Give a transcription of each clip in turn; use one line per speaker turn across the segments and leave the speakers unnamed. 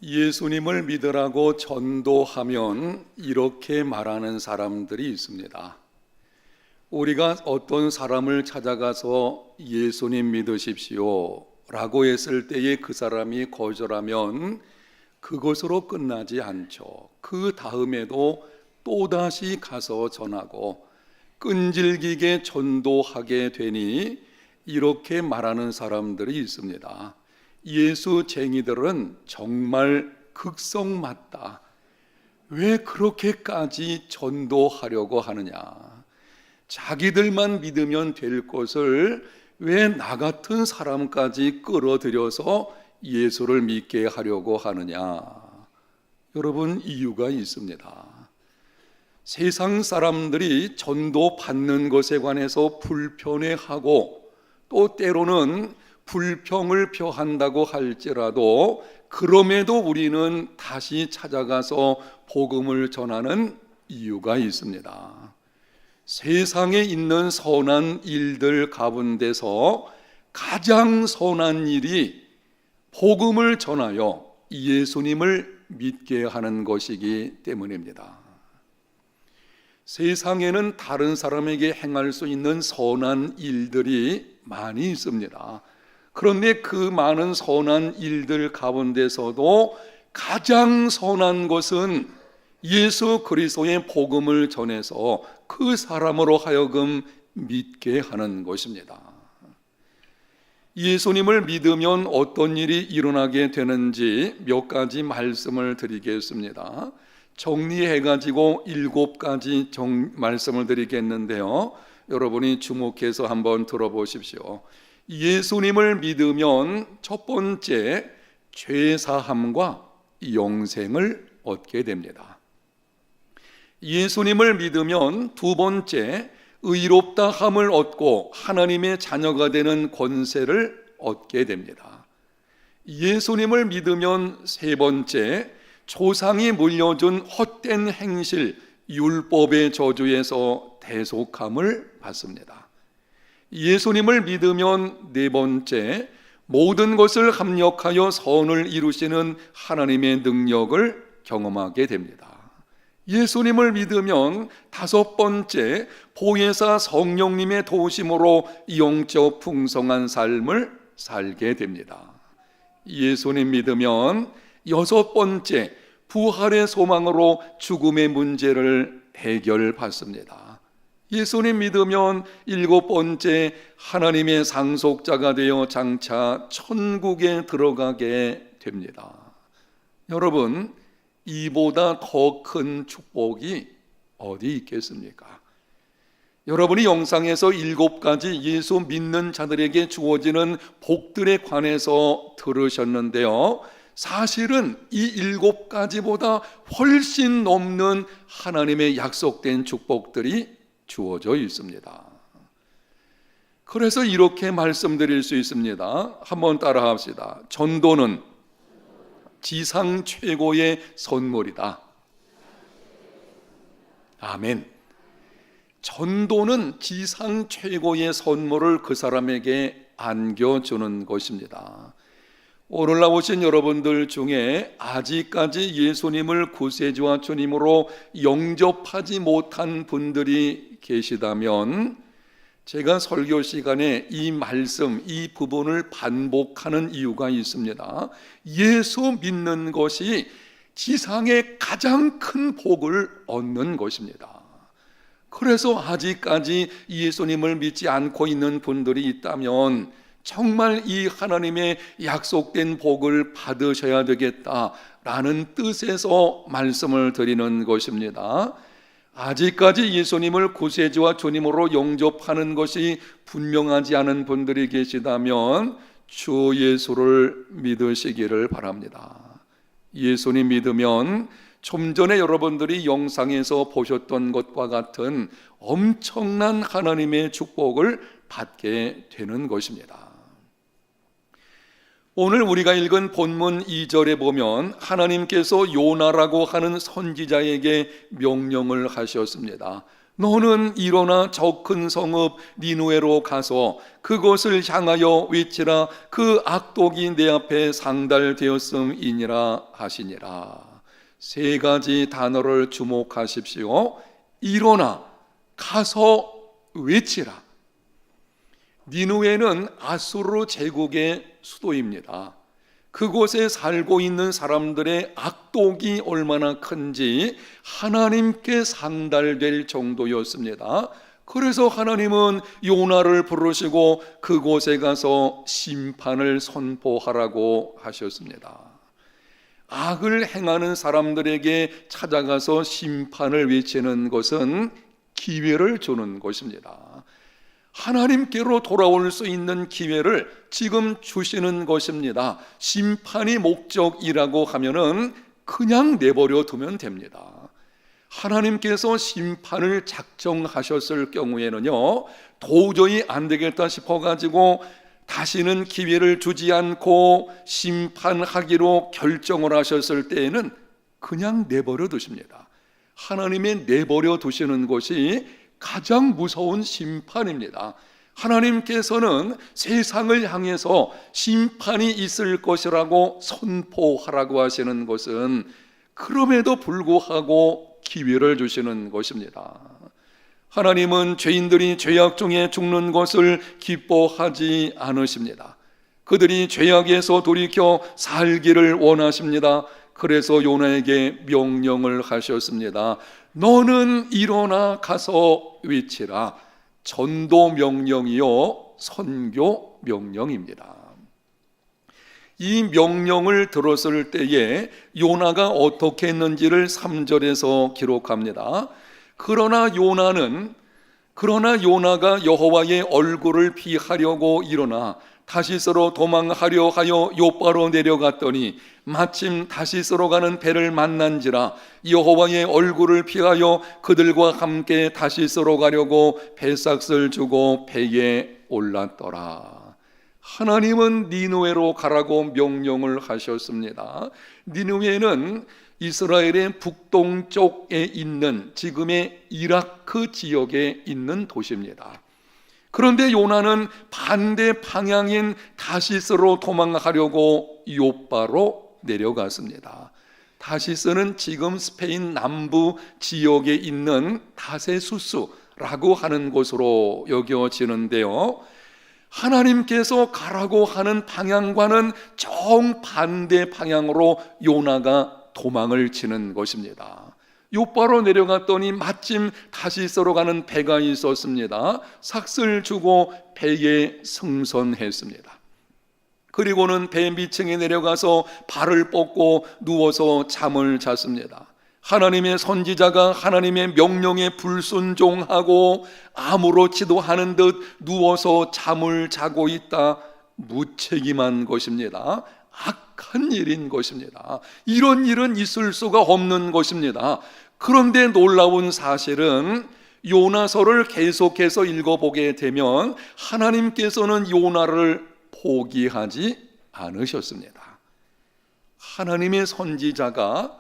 예수님을 믿으라고 전도하면 이렇게 말하는 사람들이 있습니다. 우리가 어떤 사람을 찾아가서 예수님 믿으십시오 라고 했을 때에 그 사람이 거절하면 그것으로 끝나지 않죠. 그 다음에도 또다시 가서 전하고 끈질기게 전도하게 되니 이렇게 말하는 사람들이 있습니다. 예수쟁이들은 정말 극성 맞다. 왜 그렇게까지 전도하려고 하느냐? 자기들만 믿으면 될 것을 왜 나 같은 사람까지 끌어들여서 예수를 믿게 하려고 하느냐? 여러분, 이유가 있습니다. 세상 사람들이 전도 받는 것에 관해서 불편해하고 또 때로는 불평을 표한다고 할지라도 그럼에도 우리는 다시 찾아가서 복음을 전하는 이유가 있습니다. 세상에 있는 선한 일들 가운데서 가장 선한 일이 복음을 전하여 예수님을 믿게 하는 것이기 때문입니다. 세상에는 다른 사람에게 행할 수 있는 선한 일들이 많이 있습니다. 그런데 그 많은 선한 일들 가운데서도 가장 선한 것은 예수 그리스도의 복음을 전해서 그 사람으로 하여금 믿게 하는 것입니다. 예수님을 믿으면 어떤 일이 일어나게 되는지 몇 가지 말씀을 드리겠습니다. 정리해가지고 7가지 말씀을 드리겠는데요. 여러분이 주목해서 한번 들어보십시오. 예수님을 믿으면 첫 번째, 죄사함과 영생을 얻게 됩니다. 예수님을 믿으면 두 번째, 의롭다함을 얻고 하나님의 자녀가 되는 권세를 얻게 됩니다. 예수님을 믿으면 세 번째, 조상이 물려준 헛된 행실, 율법의 저주에서 대속함을 받습니다. 예수님을 믿으면 네 번째, 모든 것을 합력하여 선을 이루시는 하나님의 능력을 경험하게 됩니다. 예수님을 믿으면 다섯 번째, 보혜사 성령님의 도우심으로 영적 풍성한 삶을 살게 됩니다. 예수님 믿으면 여섯 번째, 부활의 소망으로 죽음의 문제를 해결받습니다. 예수님 믿으면 일곱 번째, 하나님의 상속자가 되어 장차 천국에 들어가게 됩니다. 여러분, 이보다 더 큰 축복이 어디 있겠습니까? 여러분이 영상에서 7가지 예수 믿는 자들에게 주어지는 복들에 관해서 들으셨는데요. 사실은 이 7가지보다 훨씬 넘는 하나님의 약속된 축복들이 주어져 있습니다. 그래서 이렇게 말씀드릴 수 있습니다. 한번 따라 합시다. 전도는 지상 최고의 선물이다. 아멘. 전도는 지상 최고의 선물을 그 사람에게 안겨주는 것입니다. 오늘 나오신 여러분들 중에 아직까지 예수님을 구세주와 주님으로 영접하지 못한 분들이 계시다면 제가 설교 시간에 이 말씀, 이 부분을 반복하는 이유가 있습니다. 예수 믿는 것이 지상의 가장 큰 복을 얻는 것입니다. 그래서 아직까지 예수님을 믿지 않고 있는 분들이 있다면 정말 이 하나님의 약속된 복을 받으셔야 되겠다라는 뜻에서 말씀을 드리는 것입니다. 아직까지 예수님을 구세주와 주님으로 영접하는 것이 분명하지 않은 분들이 계시다면 주 예수를 믿으시기를 바랍니다. 예수님 믿으면 좀 전에 여러분들이 영상에서 보셨던 것과 같은 엄청난 하나님의 축복을 받게 되는 것입니다. 오늘 우리가 읽은 본문 2절에 보면 하나님께서 요나라고 하는 선지자에게 명령을 하셨습니다. 너는 일어나 저 큰 성읍 니누에로 가서 그것을 향하여 외치라. 그 악독이 내 앞에 상달되었음이니라 하시니라. 세 가지 단어를 주목하십시오. 일어나, 가서 외치라. 니누에는 아수르 제국의 수도입니다. 그곳에 살고 있는 사람들의 악독이 얼마나 큰지 하나님께 상달될 정도였습니다. 그래서 하나님은 요나를 부르시고 그곳에 가서 심판을 선포하라고 하셨습니다. 악을 행하는 사람들에게 찾아가서 심판을 외치는 것은 기회를 주는 것입니다. 하나님께로 돌아올 수 있는 기회를 지금 주시는 것입니다. 심판이 목적이라고 하면은 그냥 내버려 두면 됩니다. 하나님께서 심판을 작정하셨을 경우에는요, 도저히 안 되겠다 싶어가지고 다시는 기회를 주지 않고 심판하기로 결정을 하셨을 때에는 그냥 내버려 두십니다. 하나님의 내버려 두시는 것이 가장 무서운 심판입니다. 하나님께서는 세상을 향해서 심판이 있을 것이라고 선포하라고 하시는 것은 그럼에도 불구하고 기회를 주시는 것입니다. 하나님은 죄인들이 죄악 중에 죽는 것을 기뻐하지 않으십니다. 그들이 죄악에서 돌이켜 살기를 원하십니다. 그래서 요나에게 명령을 하셨습니다. 너는 일어나 가서 외치라. 전도 명령이요 선교 명령입니다. 이 명령을 들었을 때에 요나가 어떻게 했는지를 3절에서 기록합니다. 그러나 요나가 여호와의 얼굴을 피하려고 일어나 다시스로 도망하려 하여 요바로 내려갔더니 마침 다시스로 가는 배를 만난지라. 여호와의 얼굴을 피하여 그들과 함께 다시스로 가려고 배삭을 주고 배에 올랐더라. 하나님은 니누에로 가라고 명령을 하셨습니다. 니누에는 이스라엘의 북동쪽에 있는 지금의 이라크 지역에 있는 도시입니다. 그런데 요나는 반대 방향인 다시스로 도망하려고 요바로 내려갔습니다. 다시스는 지금 스페인 남부 지역에 있는 다세수스라고 하는 곳으로 여겨지는데요, 하나님께서 가라고 하는 방향과는 정반대 방향으로 요나가 도망을 치는 것입니다. 요바로 내려갔더니 마침 다시스로 가는 배가 있었습니다. 삭슬 주고 배에 승선했습니다. 그리고는 배 밑층에 내려가서 발을 뻗고 누워서 잠을 잤습니다. 하나님의 선지자가 하나님의 명령에 불순종하고 아무렇지도 않은 듯 누워서 잠을 자고 있다. 무책임한 것입니다. 악한 일인 것입니다. 이런 일은 있을 수가 없는 것입니다. 그런데 놀라운 사실은 요나서를 계속해서 읽어보게 되면 하나님께서는 요나를 포기하지 않으셨습니다. 하나님의 선지자가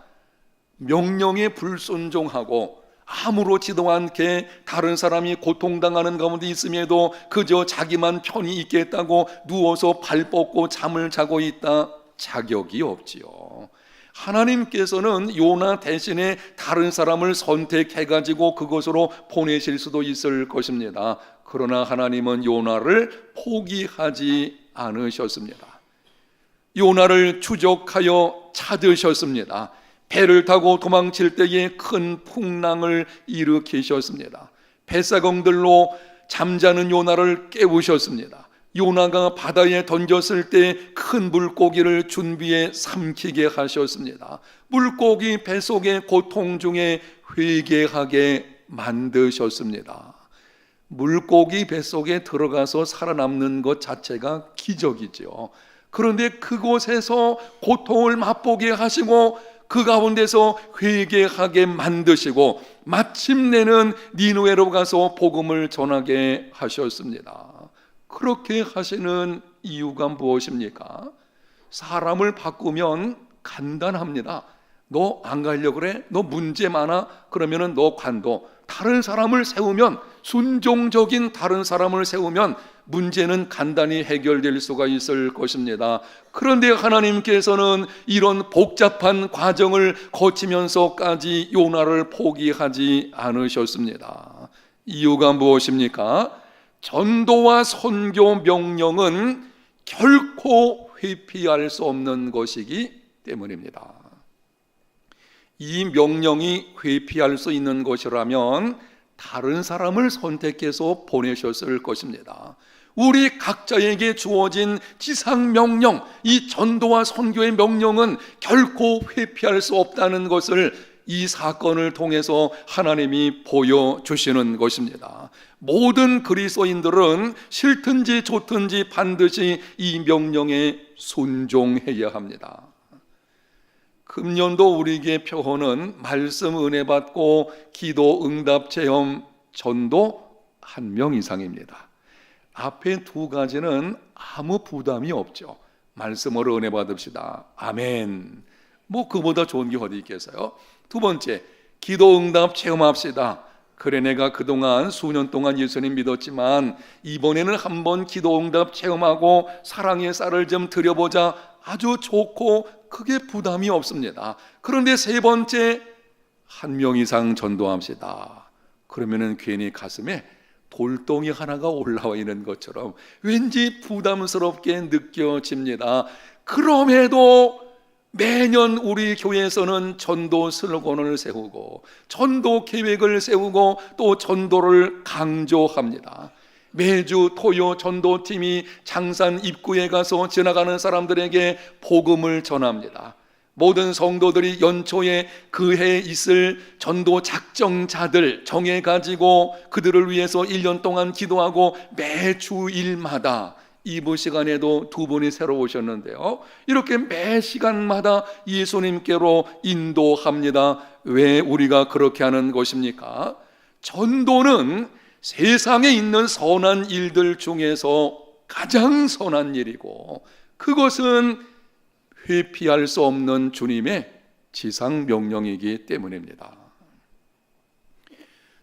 명령에 불순종하고 아무렇지도 않게 다른 사람이 고통당하는 가운데 있음에도 그저 자기만 편히 있겠다고 누워서 발 뻗고 잠을 자고 있다. 자격이 없지요. 하나님께서는 요나 대신에 다른 사람을 선택해가지고 그곳으로 보내실 수도 있을 것입니다. 그러나 하나님은 요나를 포기하지 않으셨습니다. 요나를 추적하여 찾으셨습니다. 배를 타고 도망칠 때에 큰 풍랑을 일으키셨습니다. 뱃사공들로 잠자는 요나를 깨우셨습니다. 요나가 바다에 던졌을 때 큰 물고기를 준비해 삼키게 하셨습니다. 물고기 뱃속의 고통 중에 회개하게 만드셨습니다. 물고기 뱃속에 들어가서 살아남는 것 자체가 기적이죠. 그런데 그곳에서 고통을 맛보게 하시고 그 가운데서 회개하게 만드시고 마침내는 니누에로 가서 복음을 전하게 하셨습니다. 그렇게 하시는 이유가 무엇입니까? 사람을 바꾸면 간단합니다. 너 안 가려고 그래? 너 문제 많아? 그러면은 너 관둬. 다른 사람을 세우면, 순종적인 다른 사람을 세우면 문제는 간단히 해결될 수가 있을 것입니다. 그런데 하나님께서는 이런 복잡한 과정을 거치면서까지 요나를 포기하지 않으셨습니다. 이유가 무엇입니까? 전도와 선교 명령은 결코 회피할 수 없는 것이기 때문입니다. 이 명령이 회피할 수 있는 것이라면 다른 사람을 선택해서 보내셨을 것입니다. 우리 각자에게 주어진 지상 명령, 이 전도와 선교의 명령은 결코 회피할 수 없다는 것을 이 사건을 통해서 하나님이 보여주시는 것입니다. 모든 그리스도인들은 싫든지 좋든지 반드시 이 명령에 순종해야 합니다. 금년도 우리에게 표어는 말씀 은혜 받고 기도 응답 체험 전도 1명 이상입니다. 앞에 두 가지는 아무 부담이 없죠. 말씀으로 은혜 받읍시다. 아멘. 뭐 그보다 좋은 게 어디 있겠어요? 두 번째, 기도 응답 체험합시다. 그래, 내가 그동안 수년 동안 예수님 믿었지만 이번에는 한번 기도 응답 체험하고 사랑의 쌀을 좀 드려보자. 아주 좋고 크게 부담이 없습니다. 그런데 세 번째, 1명 이상 전도합시다. 그러면은 괜히 가슴에 돌덩이 하나가 올라와 있는 것처럼 왠지 부담스럽게 느껴집니다. 그럼에도 매년 우리 교회에서는 전도 슬로건을 세우고 전도 계획을 세우고 또 전도를 강조합니다. 매주 토요 전도팀이 장산 입구에 가서 지나가는 사람들에게 복음을 전합니다. 모든 성도들이 연초에 그 해에 있을 전도 작정자들 정해가지고 그들을 위해서 1년 동안 기도하고 매주일마다 이부 시간에도 두 분이 새로 오셨는데요, 이렇게 매 시간마다 예수님께로 인도합니다. 왜 우리가 그렇게 하는 것입니까? 전도는 세상에 있는 선한 일들 중에서 가장 선한 일이고 그것은 회피할 수 없는 주님의 지상 명령이기 때문입니다.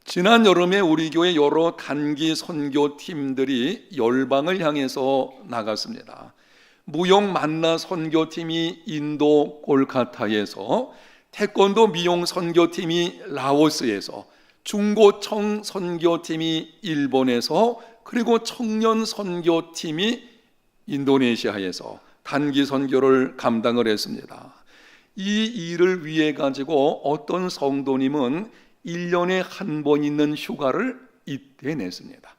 지난 여름에 우리 교회 여러 단기 선교팀들이 열방을 향해서 나갔습니다. 무용 만나 선교팀이 인도 콜카타에서, 태권도 미용 선교팀이 라오스에서, 중고청 선교팀이 일본에서, 그리고 청년 선교팀이 인도네시아에서 단기 선교를 감당을 했습니다. 이 일을 위해 가지고 어떤 성도님은 1년에 한 번 있는 휴가를 이때 냈습니다.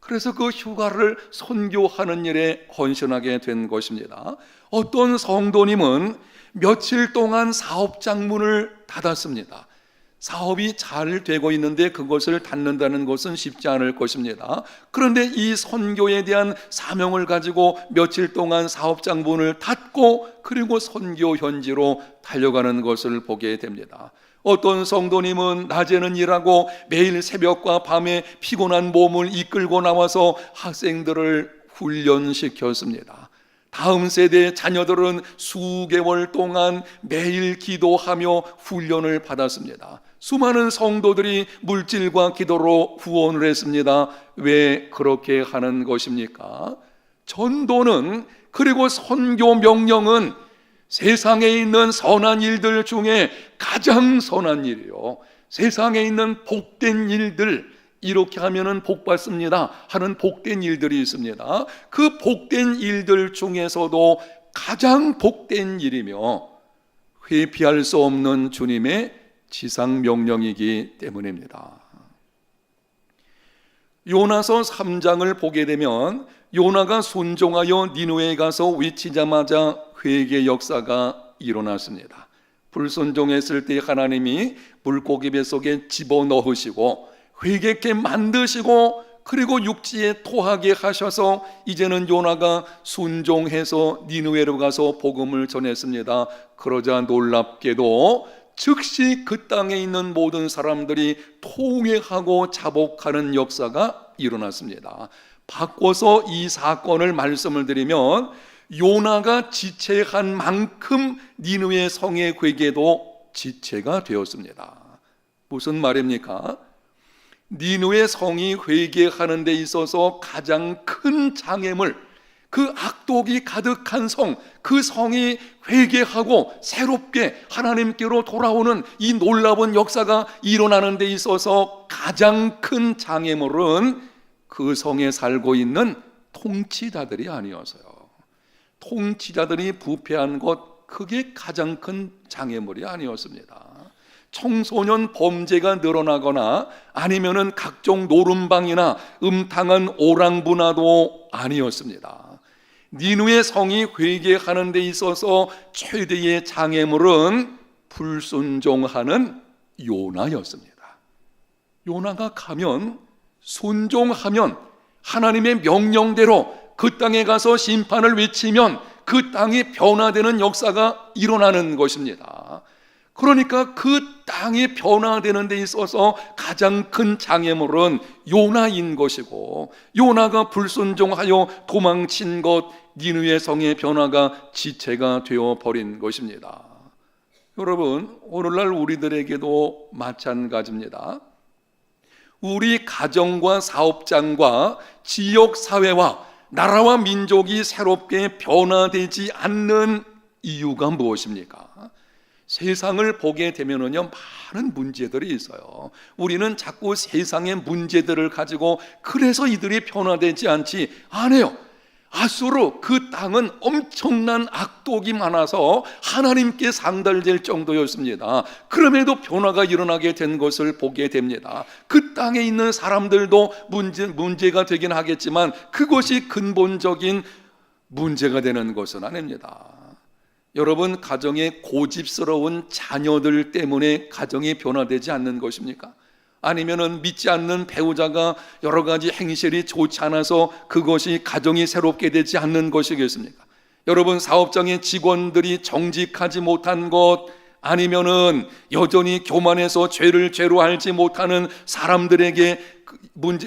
그래서 그 휴가를 선교하는 일에 헌신하게 된 것입니다. 어떤 성도님은 며칠 동안 사업장 문을 닫았습니다. 사업이 잘 되고 있는데 그것을 닫는다는 것은 쉽지 않을 것입니다. 그런데 이 선교에 대한 사명을 가지고 며칠 동안 사업장 문을 닫고 그리고 선교 현지로 달려가는 것을 보게 됩니다. 어떤 성도님은 낮에는 일하고 매일 새벽과 밤에 피곤한 몸을 이끌고 나와서 학생들을 훈련시켰습니다. 다음 세대 자녀들은 수개월 동안 매일 기도하며 훈련을 받았습니다. 수많은 성도들이 물질과 기도로 후원을 했습니다. 왜 그렇게 하는 것입니까? 전도는, 그리고 선교 명령은 세상에 있는 선한 일들 중에 가장 선한 일이요, 세상에 있는 복된 일들, 이렇게 하면은 복 받습니다 하는 복된 일들이 있습니다. 그 복된 일들 중에서도 가장 복된 일이며 회피할 수 없는 주님의 지상 명령이기 때문입니다. 요나서 3장을 보게 되면 요나가 순종하여 니느웨에 가서 외치자마자 회개 역사가 일어났습니다. 불순종했을 때 하나님이 물고기 뱃속에 집어넣으시고 회개케 만드시고 그리고 육지에 토하게 하셔서 이제는 요나가 순종해서 니느웨로 가서 복음을 전했습니다. 그러자 놀랍게도 즉시 그 땅에 있는 모든 사람들이 통회하고 자복하는 역사가 일어났습니다. 바꿔서 이 사건을 말씀을 드리면 요나가 지체한 만큼 니느웨 성의 회개도 지체가 되었습니다. 무슨 말입니까? 니느웨 성이 회개하는 데 있어서 가장 큰 장애물, 그 악독이 가득한 성, 그 성이 회개하고 새롭게 하나님께로 돌아오는 이 놀라운 역사가 일어나는 데 있어서 가장 큰 장애물은 그 성에 살고 있는 통치자들이 아니어서요. 통치자들이 부패한 것, 그게 가장 큰 장애물이 아니었습니다. 청소년 범죄가 늘어나거나 아니면은 각종 노름방이나 음탕한 오랑분화도 아니었습니다. 니느웨 성이 회개하는 데 있어서 최대의 장애물은 불순종하는 요나였습니다. 요나가 가면, 순종하면, 하나님의 명령대로 그 땅에 가서 심판을 외치면 그 땅이 변화되는 역사가 일어나는 것입니다. 그러니까 그 땅이 변화되는 데 있어서 가장 큰 장애물은 요나인 것이고, 요나가 불순종하여 도망친 것, 니느웨 성의 변화가 지체가 되어버린 것입니다. 여러분, 오늘날 우리들에게도 마찬가지입니다. 우리 가정과 사업장과 지역사회와 나라와 민족이 새롭게 변화되지 않는 이유가 무엇입니까? 세상을 보게 되면은요, 많은 문제들이 있어요. 우리는 자꾸 세상의 문제들을 가지고 그래서 이들이 변화되지 않지 않아요. 아수르 그 땅은 엄청난 악독이 많아서 하나님께 상달될 정도였습니다. 그럼에도 변화가 일어나게 된 것을 보게 됩니다. 그 땅에 있는 사람들도 문제가 되긴 하겠지만 그것이 근본적인 문제가 되는 것은 아닙니다. 여러분, 가정에 고집스러운 자녀들 때문에 가정이 변화되지 않는 것입니까? 아니면은 믿지 않는 배우자가 여러 가지 행실이 좋지 않아서 그것이 가정이 새롭게 되지 않는 것이겠습니까? 여러분, 사업장의 직원들이 정직하지 못한 것, 아니면은 여전히 교만해서 죄를 죄로 알지 못하는 사람들에게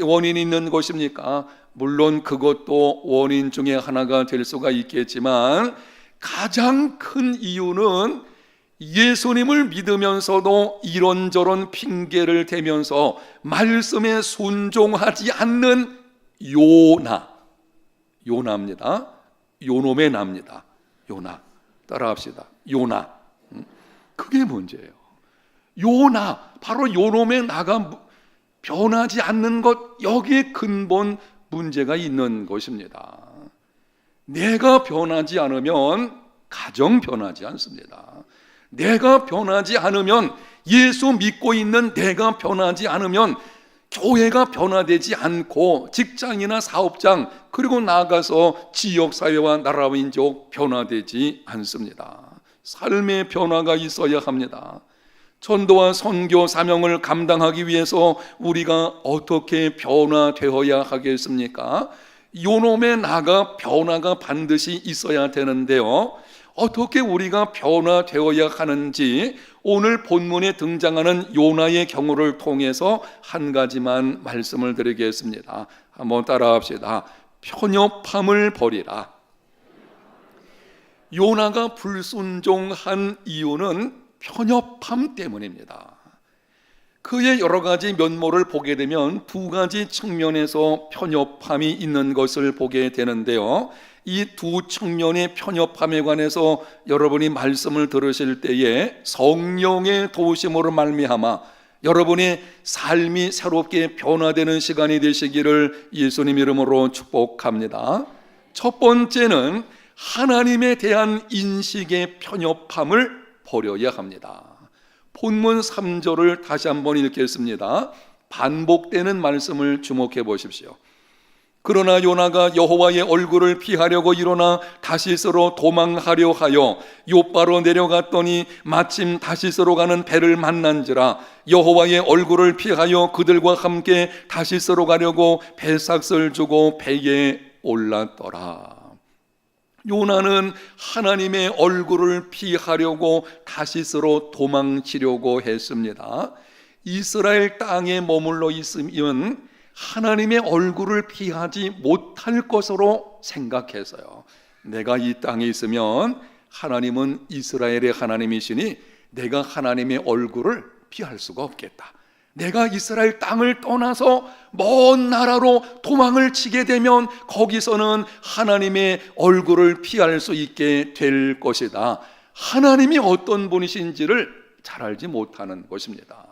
원인이 있는 것입니까? 물론 그것도 원인 중에 하나가 될 수가 있겠지만 가장 큰 이유는 예수님을 믿으면서도 이런저런 핑계를 대면서 말씀에 순종하지 않는 요나입니다. 요놈의 나입니다. 요나, 따라합시다. 요나. 그게 문제예요. 요나, 바로 요놈의 나가 변하지 않는 것, 여기에 근본 문제가 있는 것입니다. 내가 변하지 않으면 가정 변하지 않습니다. 내가 변하지 않으면, 예수 믿고 있는 내가 변하지 않으면 교회가 변화되지 않고 직장이나 사업장, 그리고 나아가서 지역사회와 나라 민족 변화되지 않습니다. 삶의 변화가 있어야 합니다. 전도와 선교 사명을 감당하기 위해서 우리가 어떻게 변화되어야 하겠습니까? 요놈의 나가 변화가 반드시 있어야 되는데요, 어떻게 우리가 변화되어야 하는지 오늘 본문에 등장하는 요나의 경우를 통해서 한 가지만 말씀을 드리겠습니다. 한번 따라합시다. 편협함을 버리라. 요나가 불순종한 이유는 편협함 때문입니다. 그의 여러 가지 면모를 보게 되면 두 가지 측면에서 편협함이 있는 것을 보게 되는데요, 이 두 측면의 편협함에 관해서 여러분이 말씀을 들으실 때에 성령의 도우심으로 말미암아 여러분의 삶이 새롭게 변화되는 시간이 되시기를 예수님 이름으로 축복합니다. 첫 번째는 하나님에 대한 인식의 편협함을 버려야 합니다. 본문 3절을 다시 한번 읽겠습니다. 반복되는 말씀을 주목해 보십시오. 그러나 요나가 여호와의 얼굴을 피하려고 일어나 다시스로 도망하려 하여 욥바로 내려갔더니 마침 다시스로 가는 배를 만난지라 여호와의 얼굴을 피하여 그들과 함께 다시스로 가려고 배삭을 주고 배에 올랐더라. 요나는 하나님의 얼굴을 피하려고 다시스로 도망치려고 했습니다. 이스라엘 땅에 머물러 있으면 하나님의 얼굴을 피하지 못할 것으로 생각해서요, 내가 이 땅에 있으면 하나님은 이스라엘의 하나님이시니 내가 하나님의 얼굴을 피할 수가 없겠다. 내가 이스라엘 땅을 떠나서 먼 나라로 도망을 치게 되면 거기서는 하나님의 얼굴을 피할 수 있게 될 것이다. 하나님이 어떤 분이신지를 잘 알지 못하는 것입니다.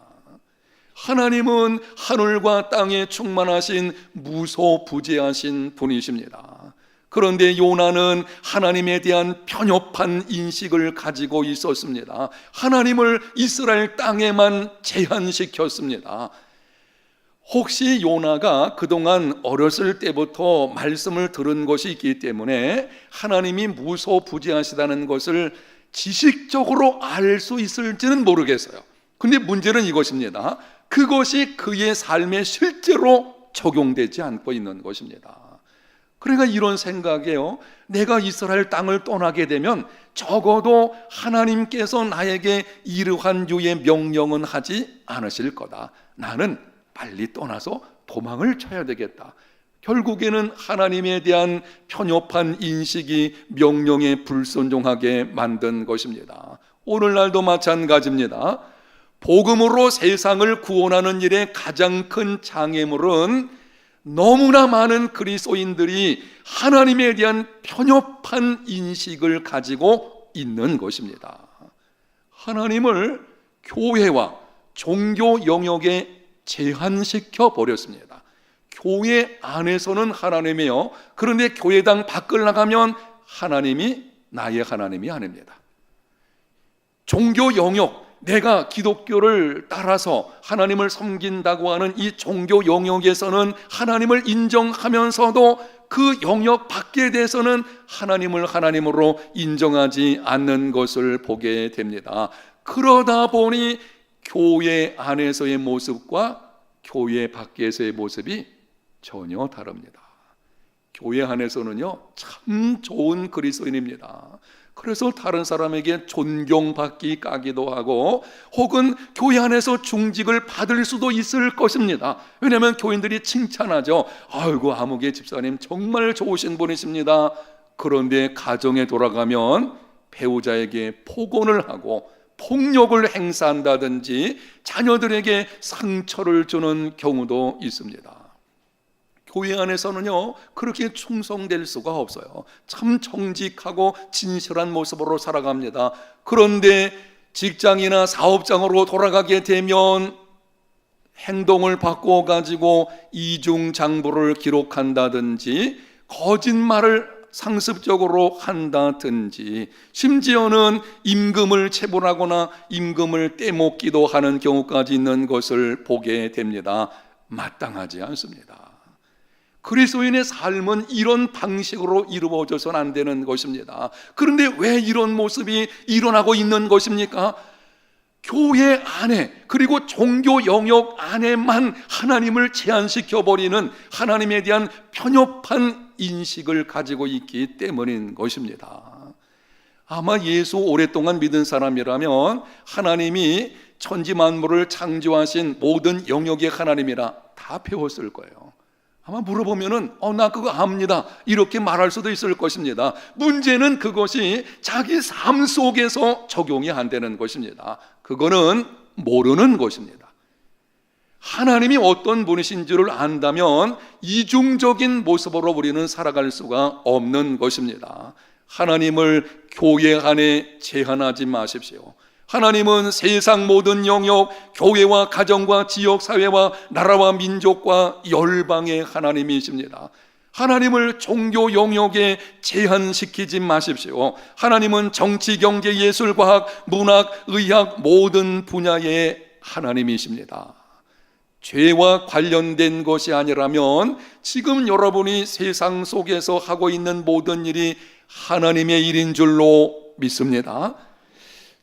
하나님은 하늘과 땅에 충만하신 무소부재하신 분이십니다. 그런데 요나는 하나님에 대한 편협한 인식을 가지고 있었습니다. 하나님을 이스라엘 땅에만 제한시켰습니다. 혹시 요나가 그동안 어렸을 때부터 말씀을 들은 것이 있기 때문에 하나님이 무소부재하시다는 것을 지식적으로 알 수 있을지는 모르겠어요. 근데 문제는 이것입니다. 그것이 그의 삶에 실제로 적용되지 않고 있는 것입니다. 그러니까 이런 생각이에요. 내가 이스라엘 땅을 떠나게 되면 적어도 하나님께서 나에게 이러한 유의 명령은 하지 않으실 거다. 나는 빨리 떠나서 도망을 쳐야 되겠다. 결국에는 하나님에 대한 편협한 인식이 명령에 불순종하게 만든 것입니다. 오늘날도 마찬가지입니다. 복음으로 세상을 구원하는 일에 가장 큰 장애물은 너무나 많은 그리스도인들이 하나님에 대한 편협한 인식을 가지고 있는 것입니다. 하나님을 교회와 종교 영역에 제한시켜 버렸습니다. 교회 안에서는 하나님이요, 그런데 교회당 밖을 나가면 하나님이 나의 하나님이 아닙니다. 종교 영역, 내가 기독교를 따라서 하나님을 섬긴다고 하는 이 종교 영역에서는 하나님을 인정하면서도 그 영역 밖에 대해서는 하나님을 하나님으로 인정하지 않는 것을 보게 됩니다. 그러다 보니 교회 안에서의 모습과 교회 밖에서의 모습이 전혀 다릅니다. 교회 안에서는요, 참 좋은 그리스도인입니다. 그래서 다른 사람에게 존경받기 까기도 하고 혹은 교회 안에서 중직을 받을 수도 있을 것입니다. 왜냐하면 교인들이 칭찬하죠. 아이고, 아무개 집사님 정말 좋으신 분이십니다. 그런데 가정에 돌아가면 배우자에게 폭언을 하고 폭력을 행사한다든지 자녀들에게 상처를 주는 경우도 있습니다. 교회 안에서는요, 그렇게 충성될 수가 없어요. 참 정직하고 진실한 모습으로 살아갑니다. 그런데 직장이나 사업장으로 돌아가게 되면 행동을 바꾸어 가지고 이중장부를 기록한다든지 거짓말을 상습적으로 한다든지 심지어는 임금을 체불하거나 임금을 떼먹기도 하는 경우까지 있는 것을 보게 됩니다. 마땅하지 않습니다. 그리스도인의 삶은 이런 방식으로 이루어져서는 안 되는 것입니다. 그런데 왜 이런 모습이 일어나고 있는 것입니까? 교회 안에, 그리고 종교 영역 안에만 하나님을 제한시켜버리는 하나님에 대한 편협한 인식을 가지고 있기 때문인 것입니다. 아마 예수 오랫동안 믿은 사람이라면 하나님이 천지만물을 창조하신 모든 영역의 하나님이라 다 배웠을 거예요. 아마 물어보면은 나 그거 압니다, 이렇게 말할 수도 있을 것입니다. 문제는 그것이 자기 삶 속에서 적용이 안 되는 것입니다. 그거는 모르는 것입니다. 하나님이 어떤 분이신지를 안다면 이중적인 모습으로 우리는 살아갈 수가 없는 것입니다. 하나님을 교회 안에 제한하지 마십시오. 하나님은 세상 모든 영역, 교회와 가정과 지역사회와 나라와 민족과 열방의 하나님이십니다. 하나님을 종교 영역에 제한시키지 마십시오. 하나님은 정치, 경제, 예술, 과학, 문학, 의학 모든 분야의 하나님이십니다. 죄와 관련된 것이 아니라면 지금 여러분이 세상 속에서 하고 있는 모든 일이 하나님의 일인 줄로 믿습니다.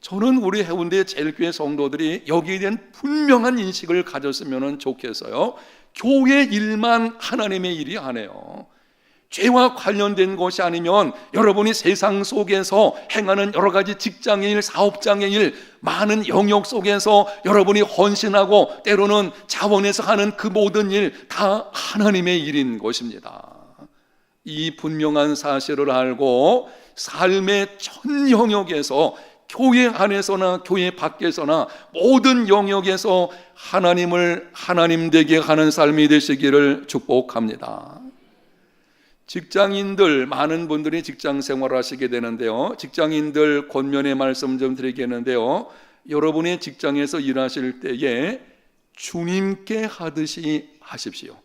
저는 우리 해운대 제일교회 성도들이 여기에 대한 분명한 인식을 가졌으면 좋겠어요. 교회 일만 하나님의 일이 아니에요. 죄와 관련된 것이 아니면 여러분이 세상 속에서 행하는 여러 가지 직장의 일, 사업장의 일, 많은 영역 속에서 여러분이 헌신하고 때로는 자원해서 하는 그 모든 일 다 하나님의 일인 것입니다. 이 분명한 사실을 알고 삶의 전 영역에서 교회 안에서나 교회 밖에서나 모든 영역에서 하나님을 하나님 되게 하는 삶이 되시기를 축복합니다. 직장인들, 많은 분들이 직장 생활하시게 되는데요, 직장인들 권면의 말씀 좀 드리겠는데요, 여러분의 직장에서 일하실 때에 주님께 하듯이 하십시오.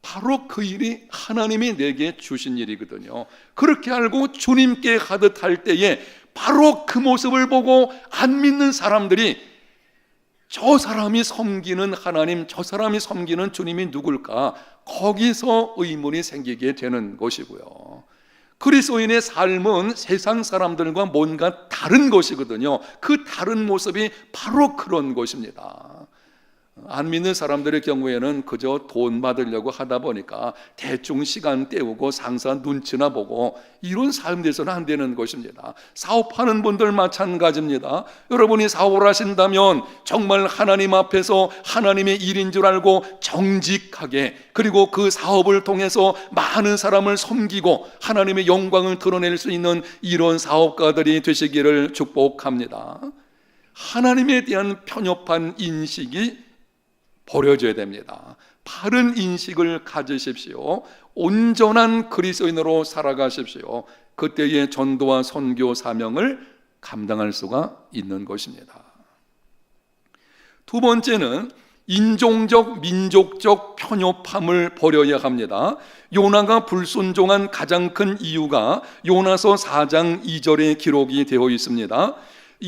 바로 그 일이 하나님이 내게 주신 일이거든요. 그렇게 알고 주님께 하듯 할 때에 바로 그 모습을 보고 안 믿는 사람들이 저 사람이 섬기는 하나님, 저 사람이 섬기는 주님이 누굴까? 거기서 의문이 생기게 되는 것이고요. 그리스도인의 삶은 세상 사람들과 뭔가 다른 것이거든요. 그 다른 모습이 바로 그런 것입니다. 안 믿는 사람들의 경우에는 그저 돈 받으려고 하다 보니까 대충 시간 때우고 상사 눈치나 보고 이런 삶 돼서는 안 되는 것입니다. 사업하는 분들 마찬가지입니다. 여러분이 사업을 하신다면 정말 하나님 앞에서 하나님의 일인 줄 알고 정직하게, 그리고 그 사업을 통해서 많은 사람을 섬기고 하나님의 영광을 드러낼 수 있는 이런 사업가들이 되시기를 축복합니다. 하나님에 대한 편협한 인식이 버려져야 됩니다. 바른 인식을 가지십시오. 온전한 그리스도인으로 살아가십시오. 그때의 전도와 선교 사명을 감당할 수가 있는 것입니다. 두 번째는 인종적, 민족적 편협함을 버려야 합니다. 요나가 불순종한 가장 큰 이유가 요나서 4장 2절에 기록이 되어 있습니다.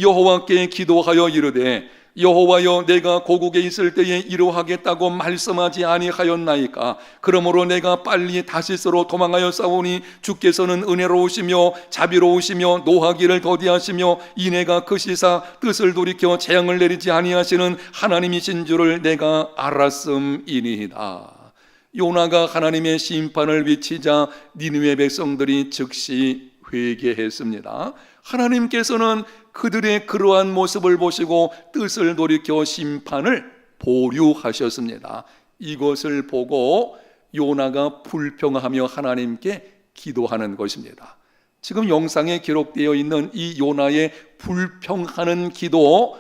여호와께 기도하여 이르되 여호와여, 내가 고국에 있을 때에 이루하겠다고 말씀하지 아니하였나이까? 그러므로 내가 빨리 다시스로 도망하여 싸우니 주께서는 은혜로우시며 자비로우시며 노하기를 더디하시며 이내가 그 시사 뜻을 돌이켜 재앙을 내리지 아니하시는 하나님이신 줄을 내가 알았음이니이다. 요나가 하나님의 심판을 비치자 니느웨 백성들이 즉시 회개했습니다. 하나님께서는 그들의 그러한 모습을 보시고 뜻을 돌이켜 심판을 보류하셨습니다. 이것을 보고 요나가 불평하며 하나님께 기도하는 것입니다. 지금 영상에 기록되어 있는 이 요나의 불평하는 기도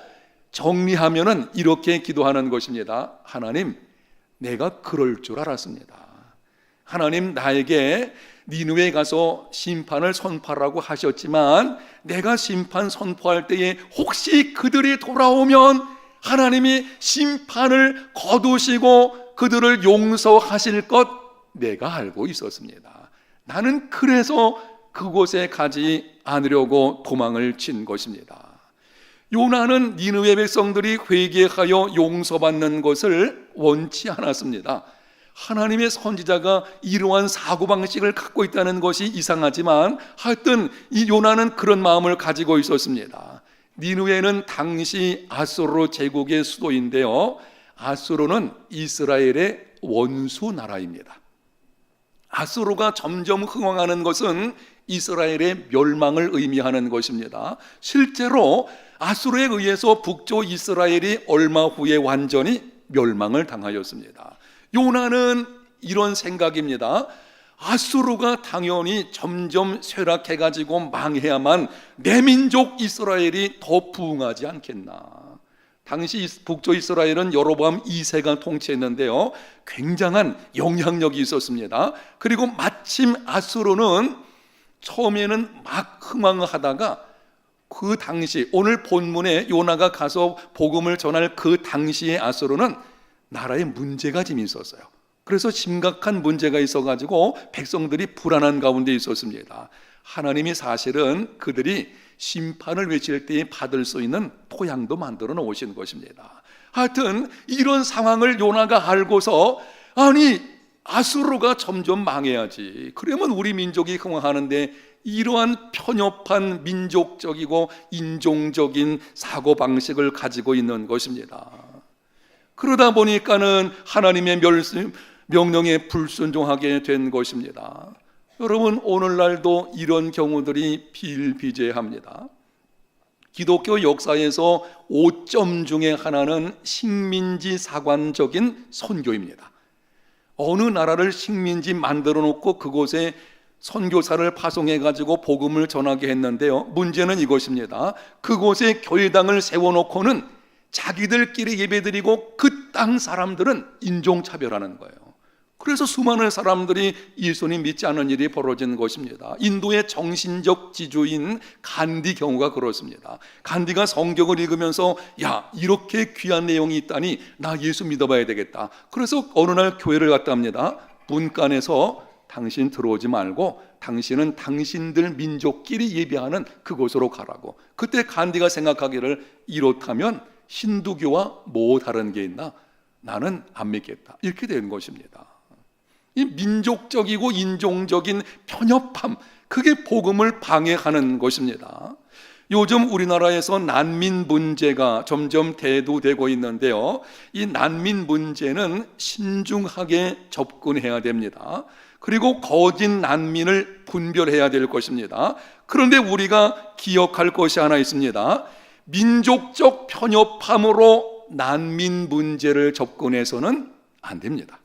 정리하면은 이렇게 기도하는 것입니다. 하나님, 내가 그럴 줄 알았습니다. 하나님, 나에게 니느웨에 가서 심판을 선포하라고 하셨지만 내가 심판 선포할 때에 혹시 그들이 돌아오면 하나님이 심판을 거두시고 그들을 용서하실 것 내가 알고 있었습니다. 나는 그래서 그곳에 가지 않으려고 도망을 친 것입니다. 요나는 니느웨 백성들이 회개하여 용서받는 것을 원치 않았습니다. 하나님의 선지자가 이러한 사고방식을 갖고 있다는 것이 이상하지만 하여튼 이 요나는 그런 마음을 가지고 있었습니다. 니느웨는 당시 아수르 제국의 수도인데요, 아수르는 이스라엘의 원수 나라입니다. 아수르가 점점 흥왕하는 것은 이스라엘의 멸망을 의미하는 것입니다. 실제로 아수르에 의해서 북쪽 이스라엘이 얼마 후에 완전히 멸망을 당하였습니다. 요나는 이런 생각입니다. 아수르가 당연히 점점 쇠락해가지고 망해야만 내 민족 이스라엘이 더 부흥하지 않겠나. 당시 북쪽 이스라엘은 여로보암 2세가 통치했는데요, 굉장한 영향력이 있었습니다. 그리고 마침 아수르는 처음에는 막 흥왕하다가 그 당시 오늘 본문에 요나가 가서 복음을 전할 그 당시의 아수르는 나라에 문제가 좀 있었어요. 그래서 심각한 문제가 있어가지고 백성들이 불안한 가운데 있었습니다. 하나님이 사실은 그들이 심판을 외칠 때에 받을 수 있는 토양도 만들어 놓으신 것입니다. 하여튼 이런 상황을 요나가 알고서 아니 아수르가 점점 망해야지, 그러면 우리 민족이 흥왕하는데 이러한 편협한 민족적이고 인종적인 사고방식을 가지고 있는 것입니다. 그러다 보니까는 하나님의 명령에 불순종하게 된 것입니다. 여러분, 오늘날도 이런 경우들이 비일비재합니다. 기독교 역사에서 5점 중에 하나는 식민지 사관적인 선교입니다. 어느 나라를 식민지 만들어 놓고 그곳에 선교사를 파송해 가지고 복음을 전하게 했는데요, 문제는 이것입니다. 그곳에 교회당을 세워놓고는 자기들끼리 예배드리고 그 땅 사람들은 인종차별하는 거예요. 그래서 수많은 사람들이 예수님 믿지 않는 일이 벌어진 것입니다. 인도의 정신적 지주인 간디 경우가 그렇습니다. 간디가 성경을 읽으면서 야, 이렇게 귀한 내용이 있다니 나 예수 믿어봐야 되겠다. 그래서 어느 날 교회를 갔다 합니다. 문간에서 당신 들어오지 말고 당신은 당신들 민족끼리 예배하는 그곳으로 가라고. 그때 간디가 생각하기를 이렇다면 힌두교와 뭐 다른 게 있나? 나는 안 믿겠다. 이렇게 된 것입니다. 이 민족적이고 인종적인 편협함, 그게 복음을 방해하는 것입니다. 요즘 우리나라에서 난민 문제가 점점 대두되고 있는데요, 이 난민 문제는 신중하게 접근해야 됩니다. 그리고 거짓 난민을 분별해야 될 것입니다. 그런데 우리가 기억할 것이 하나 있습니다. 민족적 편협함으로 난민 문제를 접근해서는 안 됩니다.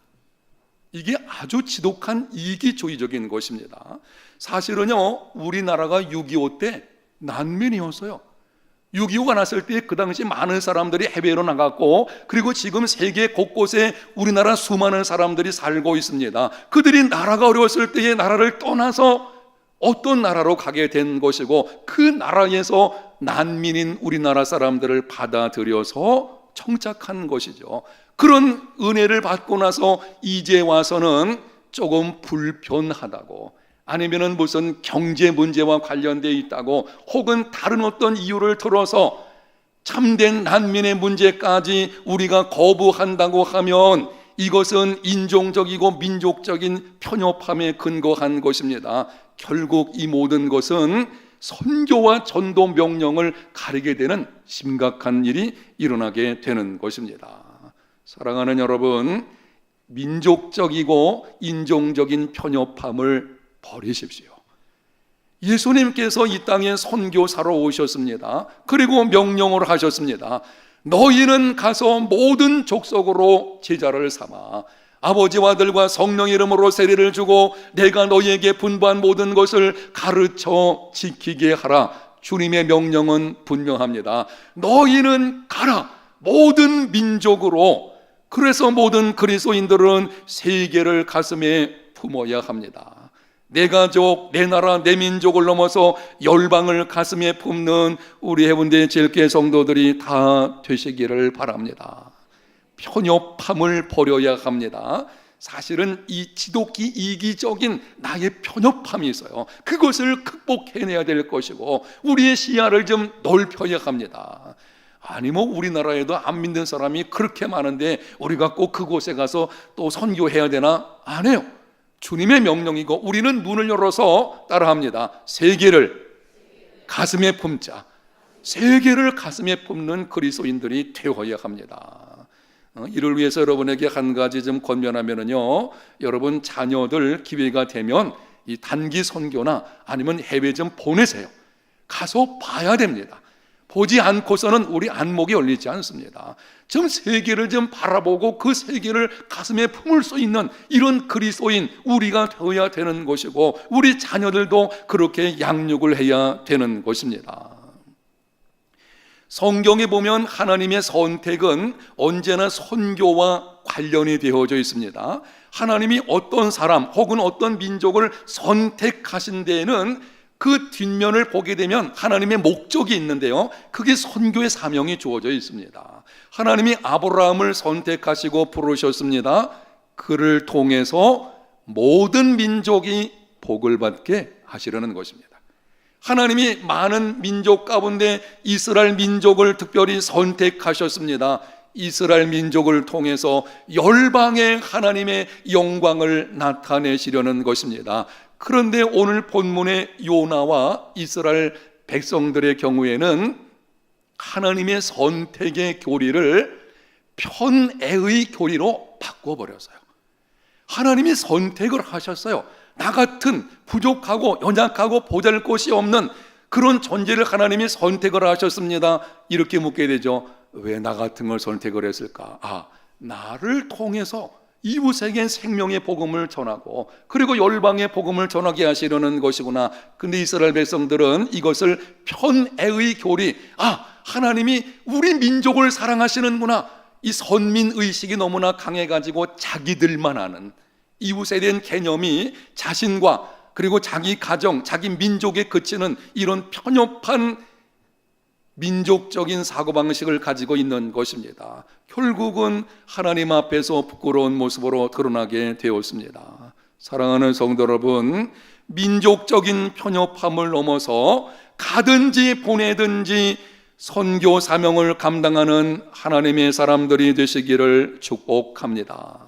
이게 아주 지독한 이기주의적인 것입니다. 사실은요, 우리나라가 6.25 때 난민이었어요. 6.25가 났을 때 그 당시 많은 사람들이 해외로 나갔고, 그리고 지금 세계 곳곳에 우리나라 수많은 사람들이 살고 있습니다. 그들이 나라가 어려웠을 때의 나라를 떠나서 어떤 나라로 가게 된 것이고, 그 나라에서 난민인 우리나라 사람들을 받아들여서 청착한 것이죠. 그런 은혜를 받고 나서 이제 와서는 조금 불편하다고, 아니면은 무슨 경제 문제와 관련되어 있다고, 혹은 다른 어떤 이유를 들어서 참된 난민의 문제까지 우리가 거부한다고 하면 이것은 인종적이고 민족적인 편협함에 근거한 것입니다. 결국 이 모든 것은 선교와 전도 명령을 가리게 되는 심각한 일이 일어나게 되는 것입니다. 사랑하는 여러분, 민족적이고 인종적인 편협함을 버리십시오. 예수님께서 이 땅에 선교사로 오셨습니다. 그리고 명령을 하셨습니다. 너희는 가서 모든 족속으로 제자를 삼아 아버지와 아들과 성령의 이름으로 세례를 주고 내가 너희에게 분부한 모든 것을 가르쳐 지키게 하라. 주님의 명령은 분명합니다. 너희는 가라, 모든 민족으로. 그래서 모든 그리스도인들은 세계를 가슴에 품어야 합니다. 내 가족, 내 나라, 내 민족을 넘어서 열방을 가슴에 품는 우리 해운대 제일교회 성도들이 다 되시기를 바랍니다. 편협함을 버려야 합니다. 사실은 이 지독히 이기적인 나의 편협함이 있어요. 그것을 극복해내야 될 것이고 우리의 시야를 좀 넓혀야 합니다. 아니 뭐 우리나라에도 안 믿는 사람이 그렇게 많은데 우리가 꼭 그곳에 가서 또 선교해야 되나? 안 해요. 주님의 명령이고 우리는 눈을 열어서 따라합니다. 세계를 가슴에 품자. 세계를 가슴에 품는 그리스도인들이 되어야 합니다. 이를 위해서 여러분에게 한 가지 좀 권면하면은요, 여러분 자녀들 기회가 되면 이 단기 선교나 아니면 해외 좀 보내세요. 가서 봐야 됩니다. 보지 않고서는 우리 안목이 열리지 않습니다. 좀 세계를 좀 바라보고 그 세계를 가슴에 품을 수 있는 이런 그리스도인 우리가 되어야 되는 것이고 우리 자녀들도 그렇게 양육을 해야 되는 것입니다. 성경에 보면 하나님의 선택은 언제나 선교와 관련이 되어져 있습니다. 하나님이 어떤 사람 혹은 어떤 민족을 선택하신 데에는 그 뒷면을 보게 되면 하나님의 목적이 있는데요, 그게 선교의 사명이 주어져 있습니다. 하나님이 아브라함을 선택하시고 부르셨습니다. 그를 통해서 모든 민족이 복을 받게 하시려는 것입니다. 하나님이 많은 민족 가운데 이스라엘 민족을 특별히 선택하셨습니다. 이스라엘 민족을 통해서 열방의 하나님의 영광을 나타내시려는 것입니다. 그런데 오늘 본문의 요나와 이스라엘 백성들의 경우에는 하나님의 선택의 교리를 편애의 교리로 바꿔버렸어요. 하나님이 선택을 하셨어요. 나 같은 부족하고 연약하고 보잘것이 없는 그런 존재를 하나님이 선택을 하셨습니다. 이렇게 묻게 되죠. 왜 나 같은 걸 선택을 했을까? 나를 통해서 이웃에게 생명의 복음을 전하고 그리고 열방의 복음을 전하게 하시려는 것이구나. 근데 이스라엘 백성들은 이것을 편애의 교리, 하나님이 우리 민족을 사랑하시는구나, 이 선민의식이 너무나 강해가지고 자기들만 아는, 이웃에 대한 개념이 자신과 그리고 자기 가정, 자기 민족에 그치는 이런 편협한 민족적인 사고방식을 가지고 있는 것입니다. 결국은 하나님 앞에서 부끄러운 모습으로 드러나게 되었습니다. 사랑하는 성도 여러분, 민족적인 편협함을 넘어서 가든지 보내든지 선교 사명을 감당하는 하나님의 사람들이 되시기를 축복합니다.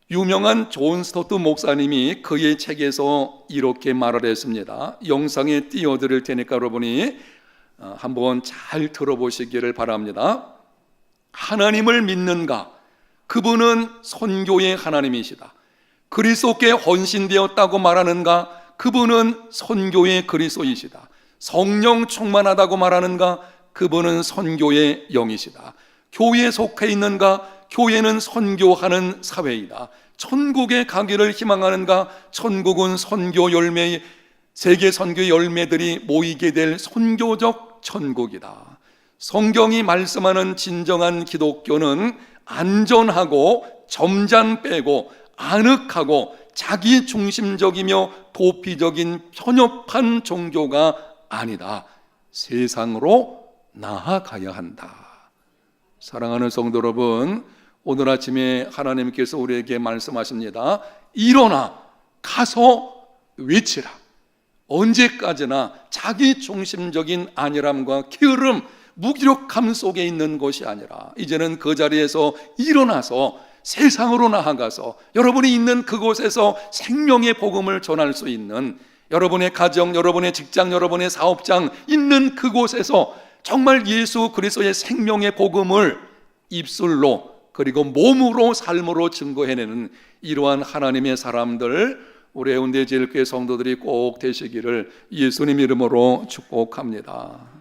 유명한 존 스토트 목사님이 그의 책에서 이렇게 말을 했습니다. 영상에 띄워드릴 테니까 여러분이 한번 잘 들어보시기를 바랍니다. 하나님을 믿는가? 그분은 선교의 하나님이시다. 그리스도께 헌신되었다고 말하는가? 그분은 선교의 그리스도이시다. 성령 충만하다고 말하는가? 그분은 선교의 영이시다. 교회에 속해 있는가? 교회는 선교하는 사회이다. 천국에 가기를 희망하는가? 천국은 선교 열매의, 세계 선교 열매들이 모이게 될 선교적 천국이다. 성경이 말씀하는 진정한 기독교는 안전하고 점잖빼고 아늑하고 자기 중심적이며 도피적인 편협한 종교가 아니다. 세상으로 나아가야 한다. 사랑하는 성도 여러분, 오늘 아침에 하나님께서 우리에게 말씀하십니다. 일어나 가서 외치라. 언제까지나 자기 중심적인 안일함과 게으름, 무기력함 속에 있는 것이 아니라 이제는 그 자리에서 일어나서 세상으로 나아가서 여러분이 있는 그곳에서 생명의 복음을 전할 수 있는, 여러분의 가정, 여러분의 직장, 여러분의 사업장 있는 그곳에서 정말 예수 그리스도의 생명의 복음을 입술로 그리고 몸으로 삶으로 증거해내는 이러한 하나님의 사람들, 우리 해운대 제일교회 성도들이 꼭 되시기를 예수님 이름으로 축복합니다.